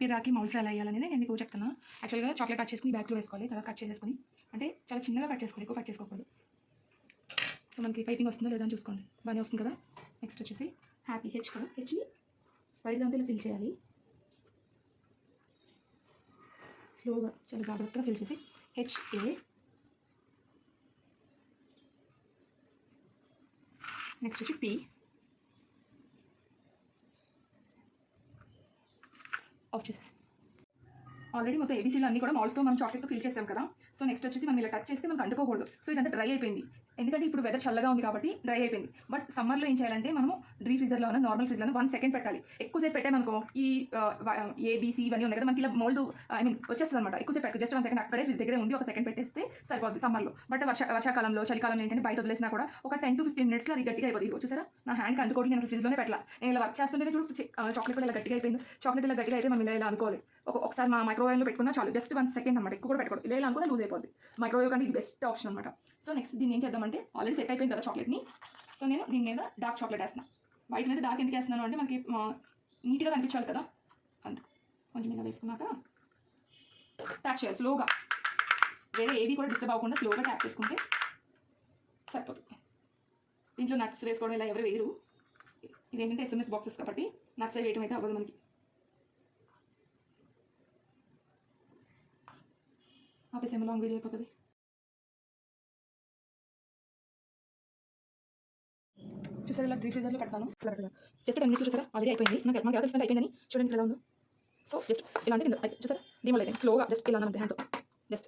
Happy రాకి moulds ఎలా వేయాలనేది నేను మీకు చెప్తాను. యాక్చువల్గా చాక్లెట్ కట్ చేసుకుని బ్యాగ్లో వేసుకోవాలి, తర్వాత కట్ చేసేసుకొని అంటే చాలా చిన్నగా కట్ చేసుకోవాలి, ఎక్కువ కట్ చేసుకోకూడదు. సో మనకి పైపింగ్ వస్తుందో లేదా అని చూసుకోండి, బాగానే వస్తుంది కదా. నెక్స్ట్ వచ్చేసి హ్యాపీ హెచ్ కదా, హెచ్ని వైట్ దాంతో ఇలా ఫిల్ చేయాలి. స్లోగా చాలా జాగ్రత్తగా ఫిల్ చేసి హెచ్ఏ, నెక్స్ట్ వచ్చి పి ఆఫ్ చేసేసి ఆల్రెడీ మొత్తం ఏబీసీలు అన్నీ కూడా మాల్స్తో మనం చాక్లెట్తో ఫిల్ చేసాం కదా. సో నెక్స్ట్ వచ్చేసి మనం ఇలా టచ్ చేస్తే మనకు అంటుకోకూడదు. సో ఇదంతా డ్రై అయిపోయింది, ఎందుకంటే ఇప్పుడు వెదర్ చల్లగా ఉంది కాబట్టి డ్రై అయిపోయింది. బట్ సమ్మర్లో ఏం చేయాలంటే మనము డీ ఫ్రీజర్లో నార్మల్ ఫ్రీజర్లో 1 సెకండ్ పెట్టాలి. ఎక్కువసేపు పెట్టామనుకో ఈ ఏబీసీ ఇవన్నీ ఉన్నాయి కదా మనకి ఇలా మోల్డ్ వచ్చేస్తుంది అనమాట. ఎక్కువసేపు పెట్టు, జస్ట్ 1 సెకండ్ అక్కడే ఫ్రిడ్జ్ దగ్గరే ఉండి 1 సెకండ్ పెట్టేస్తే సరిపోద్ది సమ్మర్లో. బట్ వర్షాకాలంలో చలికాలంలో ఏంటంటే బయట వదిలేసినా కూడా ఒక 10 to 15 మినిట్స్లో అది గట్టిగా అయిపోతుంది. చూసారా నా హ్యాండ్కి అంటుకోవడం, నేను ఫ్రిడ్జ్లోనే పెట్టాలి. నేను ఇలా వర్క్ చేస్తుంటే చూడు చాక్లెట్ కూడా ఇలా గట్టిగా అయిపోయింది. చాక్లెట్ ఇలా గట్టిగా అయితే మనం ఇలా అనుకోవాలి. ఒకసారి మా మైక్రోవేవ్లో పెట్టుకున్నా చాలు, జస్ట్ 1 సెకండ్ అనమాట, ఎక్కువ కూడా పెట్టుకోవడం. ఇలా అనుకున్నా లూజ్ అయిపోద్ది. మైక్రోవేవ్ కానీ ఇది బెస్ట్ ఆప్షన్ అనమాట. సో నెక్స్ట్ దీన్ని ఏం చేద్దామంటే ఆల్రెడీ సెట్ అయిపోయింది కదా చాక్లెట్ని. సో నేను దీని మీద డార్క్ చాక్లెట్ వేస్తున్నాను. వైట్ మీద డార్క్ ఎందుకు వేస్తున్నాను అంటే మనకి నీట్గా కనిపించాలి కదా, అంతే. కొంచెం ఇలా వేసుకున్నాక ట్యాప్ చేయాలి స్లోగా, వేరే ఏవి కూడా డిస్టర్బ్ అవ్వకుండా స్లోగా ట్యాప్ చేసుకుంటే సరిపోతుంది. దీంట్లో నట్స్ వేసుకోవడం ఇలా ఎవరు వేయరు, ఇదేంటంటే SMS బాక్సెస్ కాబట్టి నట్స్ వేయటం అయితే అవ్వదు మనకి. ఆపేసేమో లాంగ్ వీడియో అయిపోతుంది. చూసారా ఇలా డీ ఫ్రీజర్లో పెడతాను. జస్ట్ 10 minutes చూసారా ఆల్రెడీ అయిపోయింది. మనకి ఎలా తెలుస్తుంది అయిపోయిందని, చూడండి ఎలా ఉందో. సో జస్ట్ ఇలా అంటే చూసారా డిమోల్ అయిపోయింది. స్లోగా జస్ట్ ఇలా అంతే హ్యాండ్తో జస్ట్